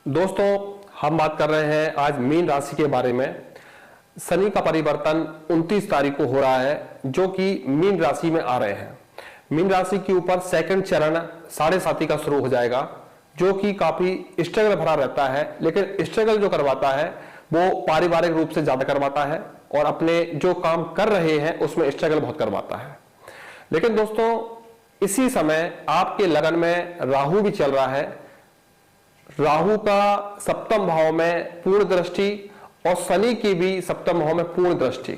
दोस्तों, हम बात कर रहे हैं आज मीन राशि के बारे में। शनि का परिवर्तन 29 तारीख को हो रहा है, जो कि मीन राशि में आ रहे हैं। मीन राशि के ऊपर सेकंड चरण 7.5 का शुरू हो जाएगा, जो कि काफी स्ट्रगल भरा रहता है। लेकिन स्ट्रगल जो करवाता है वो पारिवारिक रूप से ज्यादा करवाता है और अपने जो काम कर रहे हैं उसमें स्ट्रगल बहुत करवाता है। लेकिन दोस्तों, इसी समय आपके लगन में राहु भी चल रहा है। राहु का सप्तम भाव में पूर्ण दृष्टि और शनि की भी सप्तम भाव में पूर्ण दृष्टि,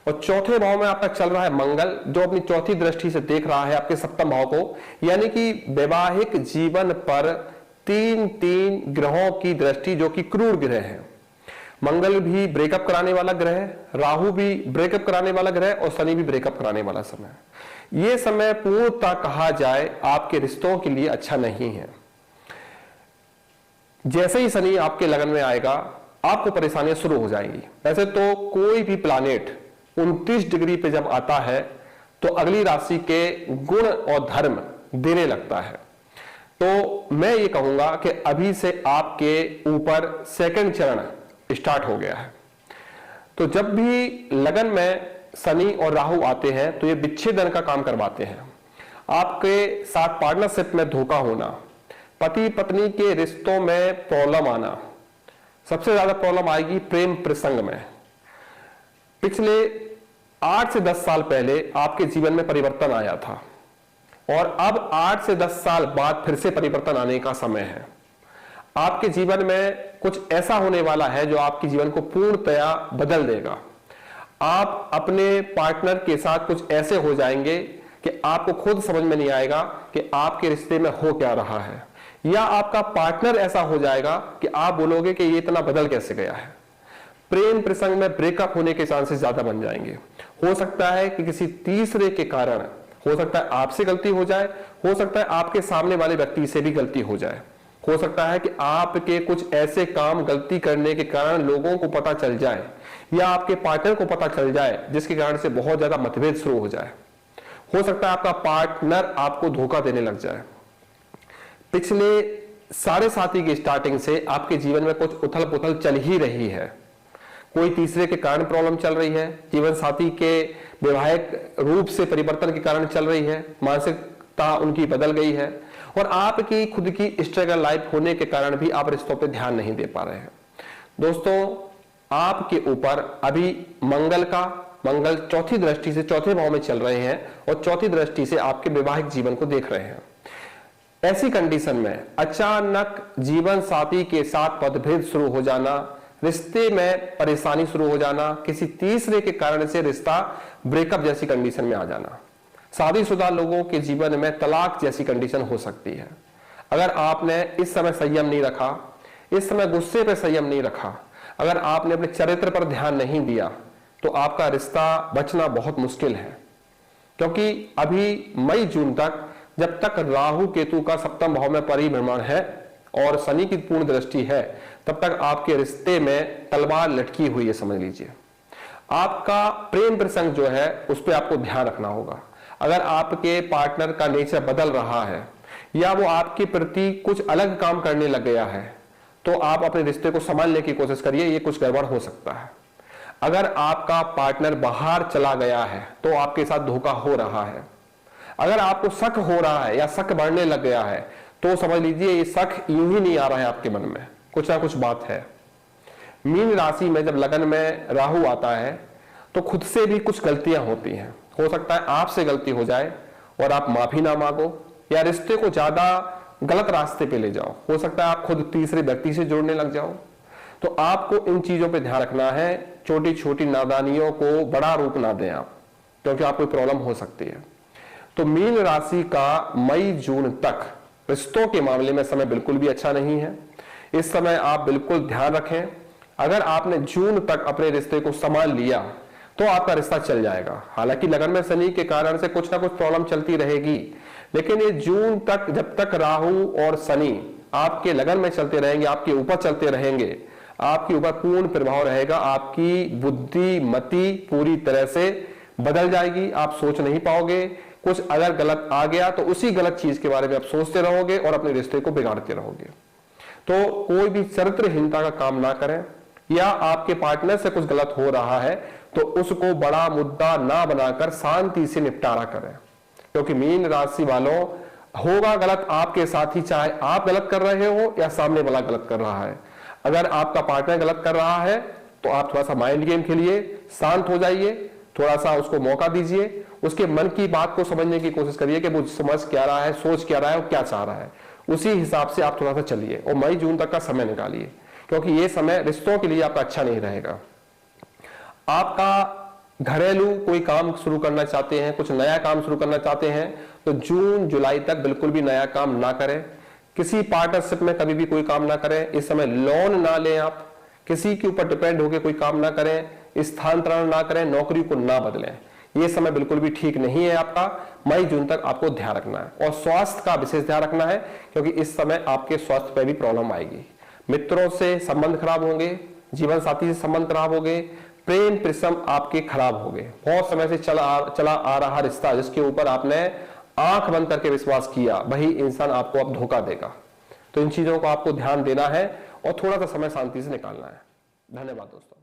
और चौथे भाव में आपका चल रहा है मंगल, जो अपनी चौथी दृष्टि से देख रहा है आपके सप्तम भाव को। यानी कि वैवाहिक जीवन पर तीन ग्रहों की दृष्टि, जो कि क्रूर ग्रह है। मंगल भी ब्रेकअप कराने वाला ग्रह, राहु भी ब्रेकअप कराने वाला ग्रह और शनि भी ब्रेकअप कराने वाला समय। यह समय पूर्णतः कहा जाए आपके रिश्तों के लिए अच्छा नहीं है। जैसे ही शनि आपके लगन में आएगा, आपको परेशानियां शुरू हो जाएंगी। वैसे तो कोई भी प्लानेट 29 डिग्री पे जब आता है तो अगली राशि के गुण और धर्म देने लगता है। तो मैं ये कहूंगा कि अभी से आपके ऊपर सेकंड चरण स्टार्ट हो गया है। तो जब भी लगन में शनि और राहु आते हैं तो ये विच्छेदन का काम करवाते हैं। आपके साथ पार्टनरशिप में धोखा होना, पति पत्नी के रिश्तों में प्रॉब्लम आना, सबसे ज्यादा प्रॉब्लम आएगी प्रेम प्रसंग में। पिछले 8 से 10 साल पहले आपके जीवन में परिवर्तन आया था और अब 8 से 10 साल बाद फिर से परिवर्तन आने का समय है। आपके जीवन में कुछ ऐसा होने वाला है जो आपके जीवन को पूर्णतया बदल देगा। आप अपने पार्टनर के साथ कुछ ऐसे हो जाएंगे कि आपको खुद समझ में नहीं आएगा कि आपके रिश्ते में हो क्या रहा है, या आपका पार्टनर ऐसा हो जाएगा कि आप बोलोगे कि ये इतना बदल कैसे गया है। प्रेम प्रसंग में ब्रेकअप होने के चांसेस ज्यादा बन जाएंगे। हो सकता है कि किसी तीसरे के कारण, हो सकता है आपसे गलती हो जाए, हो सकता है आपके सामने वाले व्यक्ति से भी गलती हो जाए, हो सकता है कि आपके कुछ ऐसे काम गलती करने के कारण लोगों को पता चल जाए या आपके पार्टनर को पता चल जाए, जिसके कारण से बहुत ज्यादा मतभेद शुरू हो जाए। हो सकता है आपका पार्टनर आपको धोखा देने लग जाए। पिछले 7.5 की स्टार्टिंग से आपके जीवन में कुछ उथल पुथल चल ही रही है। कोई तीसरे के कारण प्रॉब्लम चल रही है, जीवन साथी के वैवाहिक रूप से परिवर्तन के कारण चल रही है, मानसिकता उनकी बदल गई है, और आपकी खुद की स्ट्रगल लाइफ होने के कारण भी आप रिश्तों पे ध्यान नहीं दे पा रहे हैं। दोस्तों, आपके ऊपर अभी मंगल चौथी दृष्टि से चौथे भाव में चल रहे हैं और चौथी दृष्टि से आपके वैवाहिक जीवन को देख रहे हैं। ऐसी कंडीशन में अचानक जीवन साथी के साथ मतभेद शुरू हो जाना, रिश्ते में परेशानी शुरू हो जाना, किसी तीसरे के कारण से रिश्ता ब्रेकअप जैसी कंडीशन में आ जाना, शादीशुदा लोगों के जीवन में तलाक जैसी कंडीशन हो सकती है। अगर आपने इस समय संयम नहीं रखा, इस समय गुस्से पर संयम नहीं रखा, अगर आपने अपने चरित्र पर ध्यान नहीं दिया, तो आपका रिश्ता बचना बहुत मुश्किल है। क्योंकि अभी मई जून तक, जब तक राहु केतु का सप्तम भाव में परिभ्रमण है और शनि की पूर्ण दृष्टि है, तब तक आपके रिश्ते में तलवार लटकी हुई है, समझ लीजिए। आपका प्रेम प्रसंग जो है उस पर आपको ध्यान रखना होगा। अगर आपके पार्टनर का नेचर बदल रहा है या वो आपके प्रति कुछ अलग काम करने लग गया है, तो आप अपने रिश्ते को संभालने की कोशिश करिए, ये कुछ गड़बड़ हो सकता है। अगर आपका पार्टनर बाहर चला गया है तो आपके साथ धोखा हो रहा है। अगर आपको शक हो रहा है या शक बढ़ने लग गया है, तो समझ लीजिए ये शक यूं ही नहीं आ रहा है आपके मन में, कुछ ना कुछ बात है। मीन राशि में जब लगन में राहु आता है तो खुद से भी कुछ गलतियां होती हैं। हो सकता है आपसे गलती हो जाए और आप माफी ना मांगो, या रिश्ते को ज्यादा गलत रास्ते पे ले जाओ। हो सकता है आप खुद तीसरे व्यक्ति से जुड़ने लग जाओ। तो आपको इन चीजों पे ध्यान रखना है। छोटी छोटी नादानियों को बड़ा रूप ना दें आप, क्योंकि आपको प्रॉब्लम हो सकती है। तो मीन राशि का मई जून तक रिश्तों के मामले में समय बिल्कुल भी अच्छा नहीं है। इस समय आप बिल्कुल ध्यान रखें। अगर आपने जून तक अपने रिश्ते को संभाल लिया तो आपका रिश्ता चल जाएगा। हालांकि लगन में शनि के कारण से कुछ ना कुछ प्रॉब्लम चलती रहेगी, लेकिन ये जून तक, जब तक राहु और शनि आपके लगन में चलते रहेंगे, आपके ऊपर चलते रहेंगे, आपके ऊपर पूर्ण प्रभाव रहेगा। आपकी बुद्धि मति पूरी तरह से बदल जाएगी। आप सोच नहीं पाओगे। कुछ अगर गलत आ गया तो उसी गलत चीज के बारे में आप सोचते रहोगे और अपने रिश्ते को बिगाड़ते रहोगे। तो कोई भी चरित्रहीनता का काम ना करें, या आपके पार्टनर से कुछ गलत हो रहा है तो उसको बड़ा मुद्दा ना बनाकर शांति से निपटारा करें। क्योंकि मीन राशि वालों, होगा गलत आपके साथ ही, चाहे आप गलत कर रहे हो या सामने वाला गलत कर रहा है। अगर आपका पार्टनर गलत कर रहा है तो आप थोड़ा सा माइंड गेम खेलिए, शांत हो जाइए, थोड़ा सा उसको मौका दीजिए, उसके मन की बात को समझने की कोशिश करिए कि वो समझ क्या रहा है, सोच क्या रहा है और क्या चाह रहा है। उसी हिसाब से आप थोड़ा सा चलिए और मई जून तक का समय निकालिए, क्योंकि ये समय रिश्तों के लिए आपका अच्छा नहीं रहेगा। आपका घरेलू कोई काम शुरू करना चाहते हैं, कुछ नया काम शुरू करना चाहते हैं, तो जून जुलाई तक बिल्कुल भी नया काम ना करें। किसी पार्टनरशिप में कभी भी कोई काम ना करें। इस समय लोन ना लें, आप किसी के ऊपर डिपेंड होकर कोई काम ना करें, स्थानांतरण ना करें, नौकरी को ना बदलें। ये समय बिल्कुल भी ठीक नहीं है आपका। मई जून तक आपको ध्यान रखना है और स्वास्थ्य का विशेष ध्यान रखना है, क्योंकि इस समय आपके स्वास्थ्य पर भी प्रॉब्लम आएगी। मित्रों से संबंध खराब होंगे, जीवन साथी से संबंध खराब होंगे, प्रेम प्रसम आपके खराब हो गए। बहुत समय से चला आ रहा रिश्ता जिसके ऊपर आपने आंख बंद करके विश्वास किया, वही इंसान आपको अब धोखा देगा। तो इन चीजों को आपको ध्यान देना है और थोड़ा सा समय शांति से निकालना है। धन्यवाद दोस्तों।